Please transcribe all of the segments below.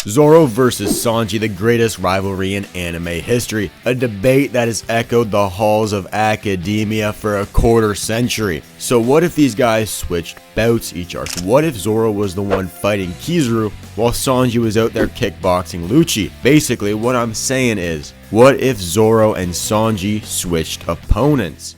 Zoro versus Sanji, the greatest rivalry in anime history. A debate that has echoed the halls of academia for a quarter century. So what if these guys switched bouts each arc? What if Zoro was the one fighting Kizaru while Sanji was out there kickboxing Lucci? Basically, what I'm saying is, what if Zoro and Sanji switched opponents?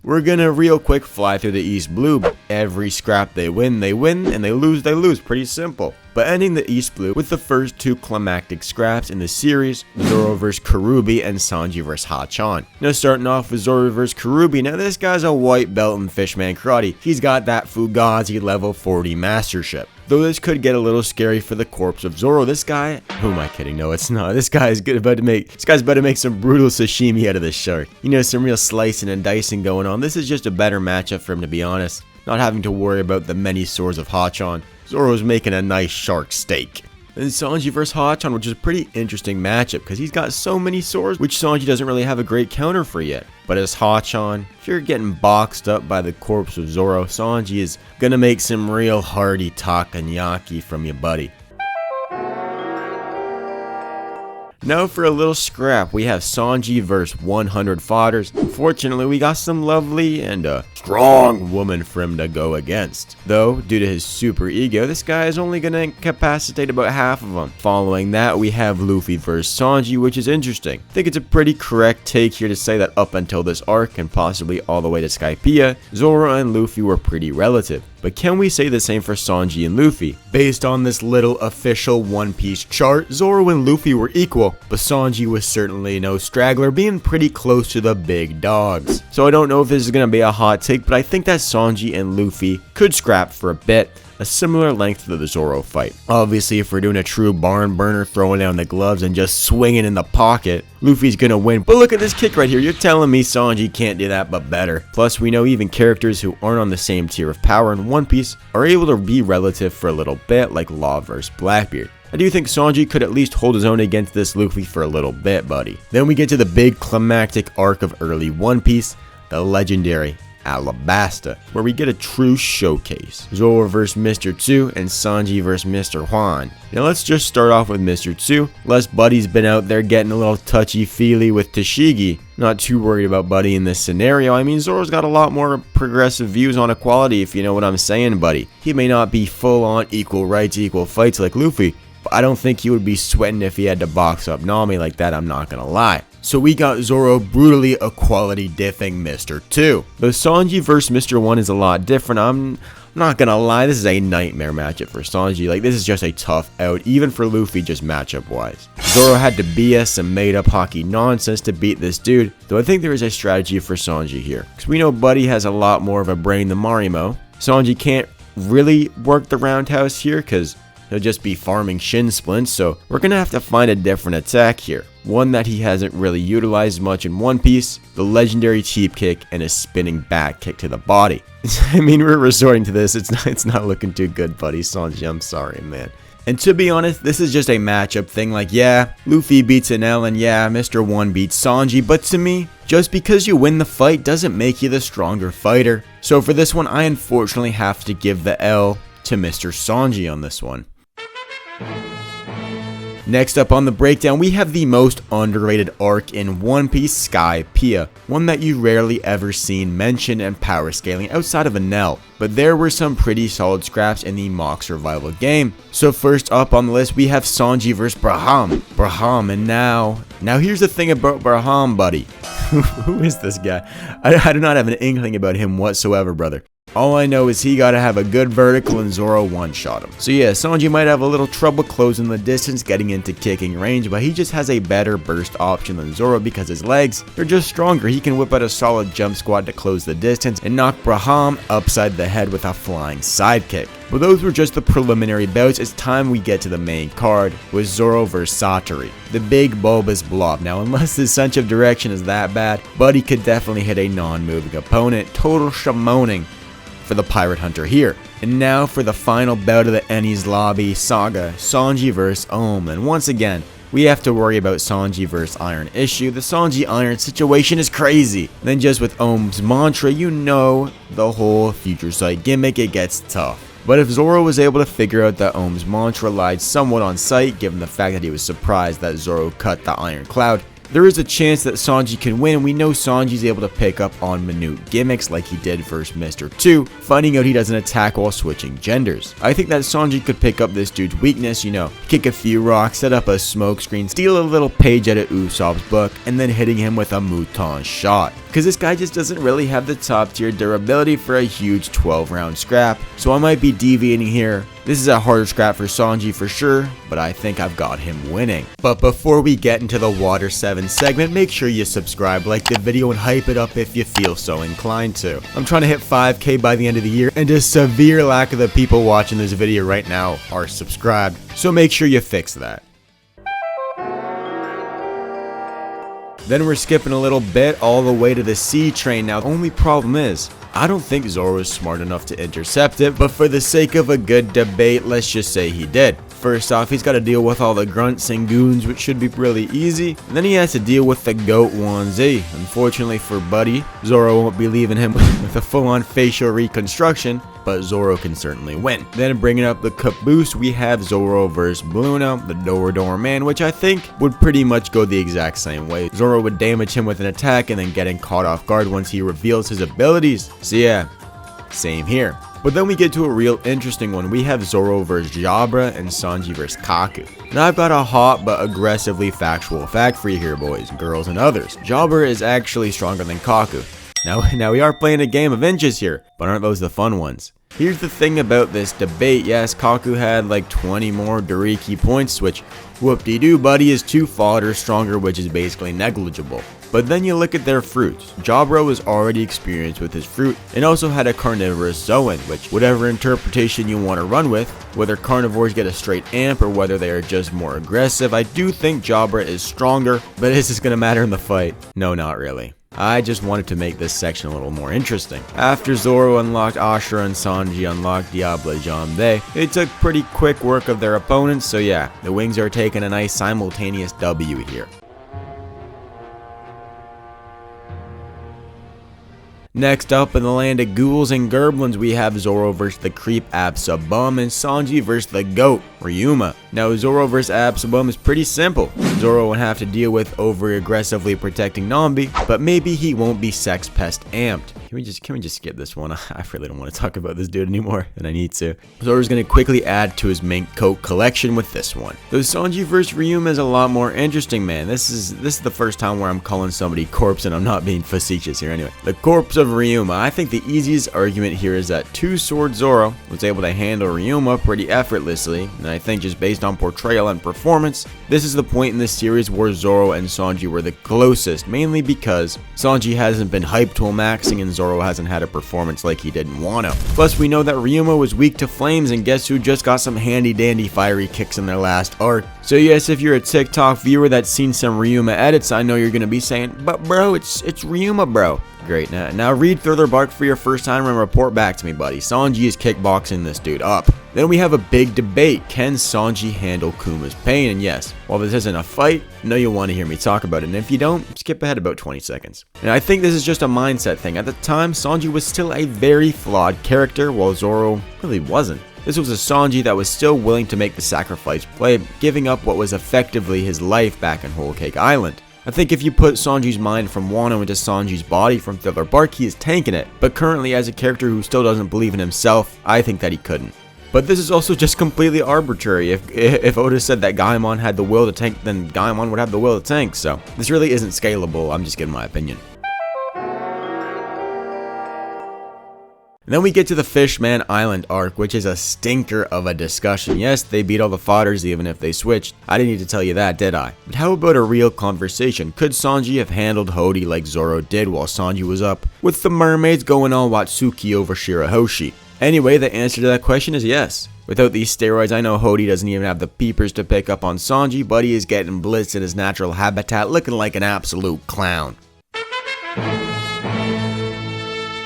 We're gonna real quick fly through the East Blue. Every scrap they win, and they lose. Pretty simple. But ending the East Blue with the first two climactic scraps in the series, Zoro vs Karubi and Sanji vs Hachan. Now starting off with Zoro vs Karubi, now this guy's a white belt in Fishman Karate. He's got that Fugazi level 40 mastership. Though this could get a little scary for the corpse of Zoro, this guy, who am I kidding? No, it's not. This guy's about to make some brutal sashimi out of this shark. You know, some real slicing and dicing going on. This is just a better matchup for him, to be honest. Not having to worry about the many swords of Hachan. Zoro's making a nice shark steak. And Sanji vs Hachan, which is a pretty interesting matchup because he's got so many swords, which Sanji doesn't really have a great counter for yet. But as Hachan, if you're getting boxed up by the corpse of Zoro, Sanji is gonna make some real hearty takoyaki from you, buddy. Now for a little scrap, we have Sanji vs 100 Fodders. Fortunately, we got some lovely and strong woman for him to go against. Though, due to his super ego, this guy is only gonna incapacitate about half of them. Following that, we have Luffy vs Sanji, which is interesting. I think it's a pretty correct take here to say that up until this arc, and possibly all the way to Skypeia, Zoro and Luffy were pretty relative. But can we say the same for Sanji and Luffy? Based on this little official One Piece chart, Zoro and Luffy were equal, but Sanji was certainly no straggler, being pretty close to the big dogs. So I don't know if this is going to be a hot take, but I think that Sanji and Luffy could scrap for a bit, a similar length to the Zoro fight. Obviously, if we're doing a true barn burner, throwing down the gloves and just swinging in the pocket, Luffy's gonna win. But look at this kick right here. You're telling me Sanji can't do that but better. Plus, we know even characters who aren't on the same tier of power in One Piece are able to be relative for a little bit, like Law vs Blackbeard. I do think Sanji could at least hold his own against this Luffy for a little bit, buddy. Then we get to the big climactic arc of early One Piece, the legendary Alabasta, where we get a true showcase. Zoro vs Mr. Tsu and Sanji vs Mr. Juan. Now let's just start off with Mr. Tsu. Les Buddy's been out there getting a little touchy-feely with Tashigi. Not too worried about Buddy in this scenario. I mean, Zoro's got a lot more progressive views on equality, if you know what I'm saying, buddy. He may not be full-on equal rights, equal fights like Luffy, but I don't think he would be sweating if he had to box up Nami like that, I'm not gonna lie. So we got Zoro brutally equality diffing Mr. 2. The Sanji vs Mr. 1 is a lot different. I'm not gonna lie, this is a nightmare matchup for Sanji. Like, this is just a tough out, even for Luffy, just matchup wise. Zoro had to BS some made up hockey nonsense to beat this dude, though I think there is a strategy for Sanji here. Because we know Buddy has a lot more of a brain than Marimo. Sanji can't really work the roundhouse here because he'll just be farming shin splints, so we're gonna have to find a different attack here. One that he hasn't really utilized much in One Piece, the legendary cheap kick and a spinning back kick to the body. I mean, we're resorting to this, it's not looking too good, buddy. Sanji, I'm sorry, man. And to be honest, this is just a matchup thing, like, yeah, Luffy beats an L and yeah, Mr. 1 beats Sanji, but to me, just because you win the fight doesn't make you the stronger fighter. So for this one, I unfortunately have to give the L to Mr. Sanji on this one. Next up on the breakdown, we have the most underrated arc in One Piece, Skypeia, one that you rarely ever seen mentioned and power scaling outside of Enel, but there were some pretty solid scraps in the mock survival game. So first up on the list, we have Sanji vs Braham, and now here's the thing about Braham, buddy. Who is this guy? I do not have an inkling about him whatsoever, brother. All I know is he gotta have a good vertical and Zoro one-shot him. So yeah, Sanji might have a little trouble closing the distance getting into kicking range, but he just has a better burst option than Zoro because his legs are just stronger. He can whip out a solid jump squat to close the distance and knock Braham upside the head with a flying sidekick. But those were just the preliminary bouts. It's time we get to the main card with Zoro vs Satori, the big bulbous blob. Now unless his sense of direction is that bad, Buddy could definitely hit a non-moving opponent. Total shamoning for the pirate hunter here. And now for the final bout of the Enies Lobby saga, Sanji vs Ohm. And once again, we have to worry about Sanji vs Iron issue. The Sanji Iron situation is crazy. Then just with Ohm's mantra, you know the whole future sight gimmick, it gets tough. But if Zoro was able to figure out that Ohm's mantra relied somewhat on sight, given the fact that he was surprised that Zoro cut the Iron Cloud, there is a chance that Sanji can win, and we know Sanji's able to pick up on minute gimmicks like he did versus Mr. 2, finding out he doesn't attack while switching genders. I think that Sanji could pick up this dude's weakness, you know, kick a few rocks, set up a smoke screen, steal a little page out of Usopp's book, and then hitting him with a Mouton shot. Because this guy just doesn't really have the top tier durability for a huge 12-round scrap, so I might be deviating here. This is a harder scrap for Sanji for sure, but I think I've got him winning. But before we get into the Water 7 segment, make sure you subscribe, like the video, and hype it up if you feel so inclined to. I'm trying to hit 5K by the end of the year, and a severe lack of the people watching this video right now are subscribed, so make sure you fix that. Then we're skipping a little bit all the way to the sea train. Now, the only problem is, I don't think Zoro is smart enough to intercept it, but for the sake of a good debate, let's just say he did. First off, he's got to deal with all the grunts and goons, which should be really easy. And then he has to deal with the goat 1Z. Unfortunately for Buddy, Zoro won't be leaving him with a full-on facial reconstruction, but Zoro can certainly win. Then bringing up the caboose, we have Zoro versus Blueno, the Door Man, which I think would pretty much go the exact same way. Zoro would damage him with an attack and then getting caught off guard once he reveals his abilities. So yeah, same here. But then we get to a real interesting one. We have Zoro versus Jabra and Sanji versus Kaku. Now I've got a hot but aggressively factual fact for you here, boys, girls, and others. Jabra is actually stronger than Kaku. Now we are playing a game of inches here, but aren't those the fun ones? Here's the thing about this debate. Yes, Kaku had like 20 more Doriki points, which whoop-de-doo, Buddy is 2 fodder stronger, which is basically negligible. But then you look at their fruits. Jabra was already experienced with his fruit and also had a carnivorous Zoan, which whatever interpretation you want to run with, whether carnivores get a straight amp or whether they are just more aggressive, I do think Jabra is stronger, but is this going to matter in the fight? No, not really. I just wanted to make this section a little more interesting. After Zoro unlocked Ashura and Sanji unlocked Diable Jambe, they took pretty quick work of their opponents, so yeah, the Wings are taking a nice simultaneous W here. Next up, in the land of ghouls and gerblins, we have Zoro versus the creep Absabum and Sanji versus the goat Ryuma. Now, Zoro versus Absabum is pretty simple. Zoro won't have to deal with over-aggressively protecting Nambi, but maybe he won't be sex pest amped. Can we just skip this one? I really don't want to talk about this dude anymore than I need to. Zoro's going to quickly add to his mink coat collection with this one. Though Sanji versus Ryuma is a lot more interesting, man. This is the first time where I'm calling somebody corpse, and I'm not being facetious here anyway. The corpse of Ryuma. I think the easiest argument here is that Two-Sword Zoro was able to handle Ryuma pretty effortlessly, and I think just based on portrayal and performance, this is the point in this series where Zoro and Sanji were the closest, mainly because Sanji hasn't been hyped to maxing and Zoro hasn't had a performance like he did in Wano. Plus, we know that Ryuma was weak to flames, and guess who just got some handy-dandy fiery kicks in their last arc. So yes, if you're a TikTok viewer that's seen some Ryuma edits, I know you're going to be saying, but bro, it's Ryuma, bro. Great. Now read through their bark for your first time and report back to me, buddy. Sanji is kickboxing this dude up. Then we have a big debate. Can Sanji handle Kuma's pain? And yes, while this isn't a fight, I know you'll want to hear me talk about it. And if you don't, skip ahead about 20 seconds. And I think this is just a mindset thing. At the time, Sanji was still a very flawed character, while Zoro really wasn't. This was a Sanji that was still willing to make the sacrifice play, giving up what was effectively his life back in Whole Cake Island. I think if you put Sanji's mind from Wano into Sanji's body from Thriller Bark, he is tanking it. But currently, as a character who still doesn't believe in himself, I think that he couldn't. But this is also just completely arbitrary. If Oda said that Gaimon had the will to tank, then Gaimon would have the will to tank. So this really isn't scalable. I'm just giving my opinion. And then we get to the Fishman Island arc, which is a stinker of a discussion. Yes, they beat all the fodders even if they switched. I didn't need to tell you that, did I? But how about a real conversation? Could Sanji have handled Hody like Zoro did while Sanji was up, with the mermaids going all Watsuki over Shirahoshi? Anyway, the answer to that question is yes. Without these steroids, I know Hody doesn't even have the peepers to pick up on Sanji, but he is getting blitzed in his natural habitat, looking like an absolute clown.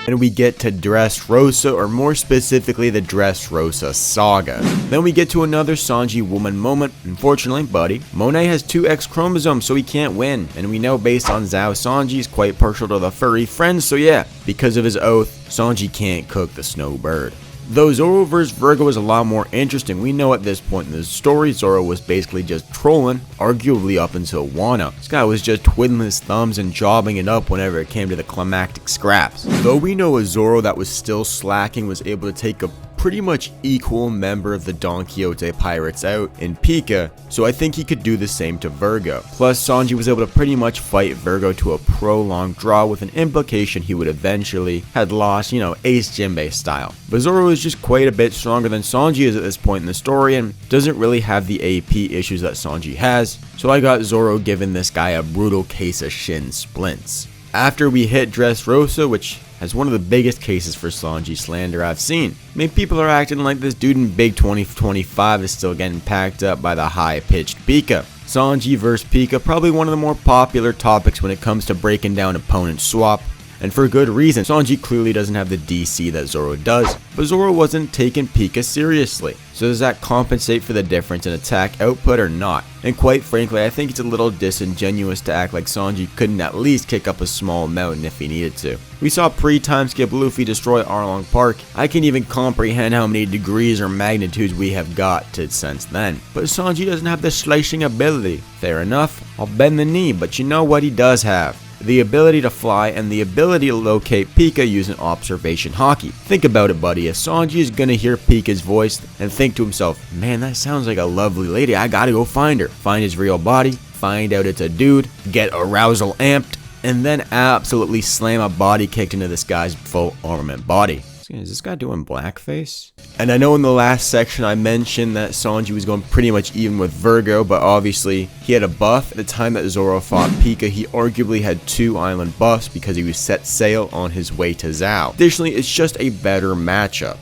And we get to Dressrosa, or more specifically the Dressrosa saga. Then we get to another Sanji woman moment. Unfortunately, buddy, Monet has 2 X chromosomes, so he can't win. And we know based on Zhao, Sanji is quite partial to the furry friends, so yeah, because of his oath, Sanji can't cook the snowbird. Though Zoro vs Virgo is a lot more interesting, we know at this point in the story Zoro was basically just trolling, arguably up until Wano. This guy was just twiddling his thumbs and jobbing it up whenever it came to the climactic scraps. Though we know a Zoro that was still slacking was able to take a pretty much equal member of the Don Quixote pirates out in Pika, so I think he could do the same to Virgo. Plus, Sanji was able to pretty much fight Virgo to a prolonged draw with an implication he would eventually had lost, Ace Jinbei style. But Zoro is just quite a bit stronger than Sanji is at this point in the story and doesn't really have the AP issues that Sanji has, so I got Zoro giving this guy a brutal case of shin splints. After we hit Dressrosa, which has one of the biggest cases for Sanji slander I've seen. I mean, people are acting like this dude in Big 2025 is still getting packed up by the high-pitched Pika. Sanji vs Pika, probably one of the more popular topics when it comes to breaking down opponent swap. And for good reason. Sanji clearly doesn't have the DC that Zoro does, but Zoro wasn't taking Pika seriously. So does that compensate for the difference in attack output or not? And quite frankly, I think it's a little disingenuous to act like Sanji couldn't at least kick up a small mountain if he needed to. We saw pre-time skip Luffy destroy Arlong Park. I can't even comprehend how many degrees or magnitudes we have got to since then. But Sanji doesn't have the slicing ability. Fair enough, I'll bend the knee, but you know what he does have? The ability to fly and the ability to locate Pika using observation hockey. Think about it, buddy. If Sanji is gonna hear Pika's voice and think to himself, man, that sounds like a lovely lady, I gotta go find her. Find his real body, find out it's a dude, get arousal amped, and then absolutely slam a body kick into this guy's full armament body. Is this guy doing blackface? And I know in the last section I mentioned that Sanji was going pretty much even with Virgo, but obviously he had a buff. At the time that Zoro fought Pika, he arguably had 2 island buffs because he was set sail on his way to Zhao. Additionally, it's just a better matchup.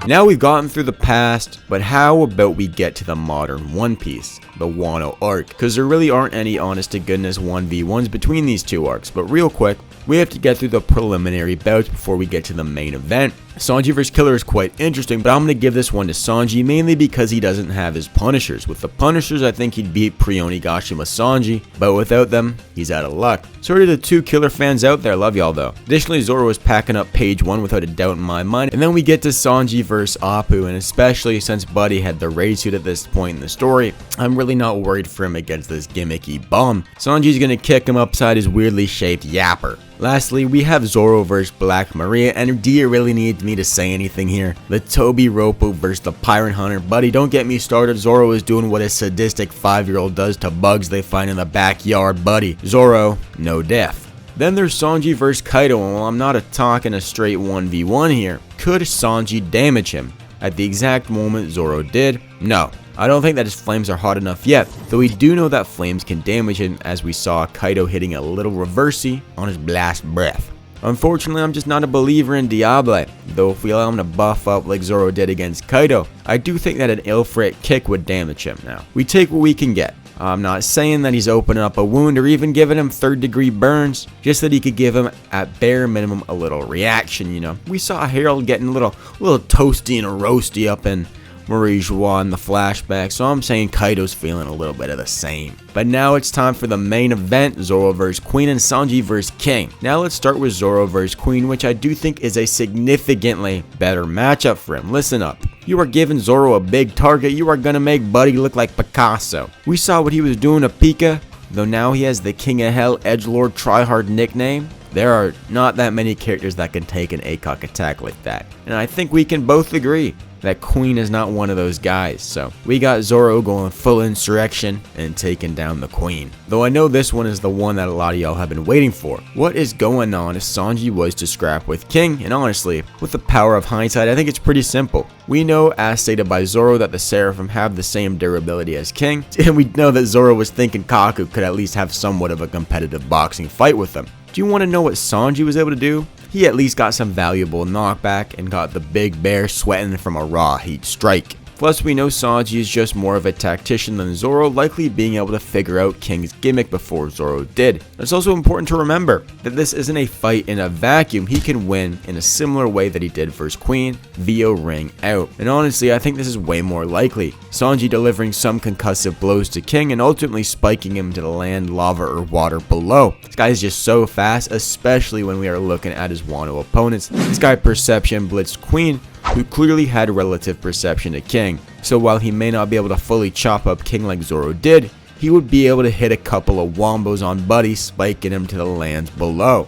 Now we've gotten through the past, but how about we get to the modern One Piece, the Wano arc, because there really aren't any honest to goodness 1v1s between these two arcs, but real quick, we have to get through the preliminary bouts before we get to the main event. Sanji vs Killer is quite interesting, but I'm going to give this one to Sanji mainly because he doesn't have his Punishers. With the Punishers, I think he'd beat Pre-Onigashima Sanji, but without them, he's out of luck. Sorry to the 2 Killer fans out there, love y'all though. Additionally, Zoro is packing up page 1 without a doubt in my mind, and then we get to Sanji vs Appu, and especially since Buddy had the raid suit at this point in the story, I'm really not worried for him against this gimmicky bum. Sanji's going to kick him upside his weirdly shaped yapper. Lastly, we have Zoro vs Black Maria, and do you really need me to say anything here? The Toby Roppo vs the Pirate Hunter. Buddy, don't get me started. Zoro is doing what a sadistic 5-year-old does to bugs they find in the backyard, buddy. Zoro, no death. Then there's Sanji vs Kaido, and while I'm not talking a straight 1v1 here, could Sanji damage him? At the exact moment Zoro did, no. I don't think that his flames are hot enough yet, though we do know that flames can damage him as we saw Kaido hitting a little reversey on his blast breath. Unfortunately, I'm just not a believer in Diable, though if we allow him to buff up like Zoro did against Kaido, I do think that an Ilfrit kick would damage him now. We take what we can get. I'm not saying that he's opening up a wound or even giving him 3rd-degree burns, just that he could give him, at bare minimum, a little reaction, We saw Harold getting a little toasty and roasty up in Marie Joie in the flashback, so I'm saying Kaido's feeling a little bit of the same. But now it's time for the main event, Zoro vs Queen and Sanji vs King. Now let's start with Zoro vs Queen, which I do think is a significantly better matchup for him. Listen up. You are giving Zoro a big target, you are gonna make Buddy look like Picasso. We saw what he was doing to Pika, though now he has the King of Hell Edgelord Tryhard nickname. There are not that many characters that can take an ACOG attack like that, and I think we can both agree that Queen is not one of those guys, so we got Zoro going full insurrection and taking down the Queen. Though I know this one is the one that a lot of y'all have been waiting for. What is going on if Sanji was to scrap with King? And honestly, with the power of hindsight, I think it's pretty simple. We know, as stated by Zoro, that the Seraphim have the same durability as King, and we know that Zoro was thinking Kaku could at least have somewhat of a competitive boxing fight with them. Do you want to know what Sanji was able to do? He at least got some valuable knockback and got the big bear sweating from a raw heat strike. Plus, we know Sanji is just more of a tactician than Zoro, likely being able to figure out King's gimmick before Zoro did. It's also important to remember that this isn't a fight in a vacuum. He can win in a similar way that he did versus Queen, via ring out. And honestly, I think this is way more likely. Sanji delivering some concussive blows to King and ultimately spiking him to the land, lava, or water below. This guy is just so fast, especially when we are looking at his Wano opponents. This guy perception blitzed Queen, who clearly had relative perception to King. So while he may not be able to fully chop up King like Zoro did, he would be able to hit a couple of wombos on Buddy, spiking him to the lands below.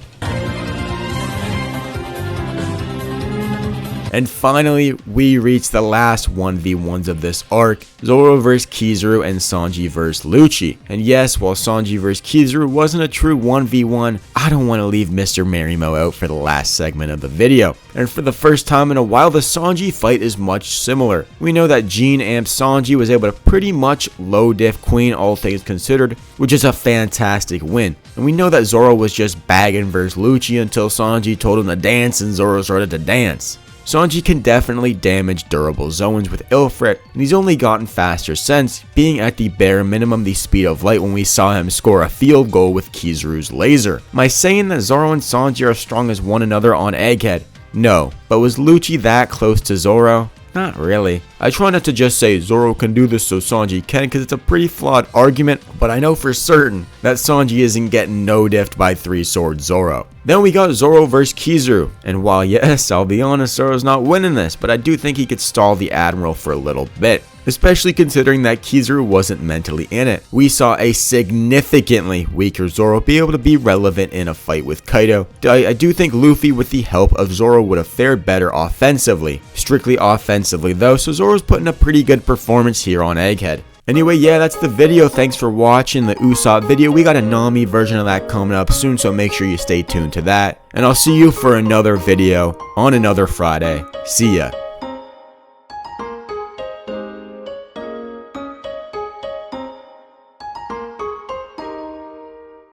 And finally, we reach the last 1v1s of this arc, Zoro vs Kizaru and Sanji vs Lucci. And yes, while Sanji vs Kizaru wasn't a true 1v1, I don't want to leave Mr. Marimo out for the last segment of the video. And for the first time in a while, the Sanji fight is much similar. We know that Jean Amp Sanji was able to pretty much low diff Queen, all things considered, which is a fantastic win. And we know that Zoro was just bagging versus Lucci until Sanji told him to dance and Zoro started to dance. Sanji can definitely damage durable zones with Ilfret, and he's only gotten faster since, being at the bare minimum the speed of light when we saw him score a field goal with Kizaru's laser. Am I saying that Zoro and Sanji are strong as one another on Egghead? No, but was Lucci that close to Zoro? Not really. I try not to just say Zoro can do this so Sanji can, because it's a pretty flawed argument, but I know for certain that Sanji isn't getting no-diffed by 3-sword Zoro. Then we got Zoro vs Kizaru, and while yes, I'll be honest, Zoro's not winning this, but I do think he could stall the Admiral for a little bit. Especially considering that Kizaru wasn't mentally in it. We saw a significantly weaker Zoro be able to be relevant in a fight with Kaido. I do think Luffy with the help of Zoro would have fared better offensively. Strictly offensively though, so Zoro's putting a pretty good performance here on Egghead. Anyway, yeah, that's the video. Thanks for watching the Usopp video. We got a Nami version of that coming up soon, so make sure you stay tuned to that. And I'll see you for another video on another Friday. See ya.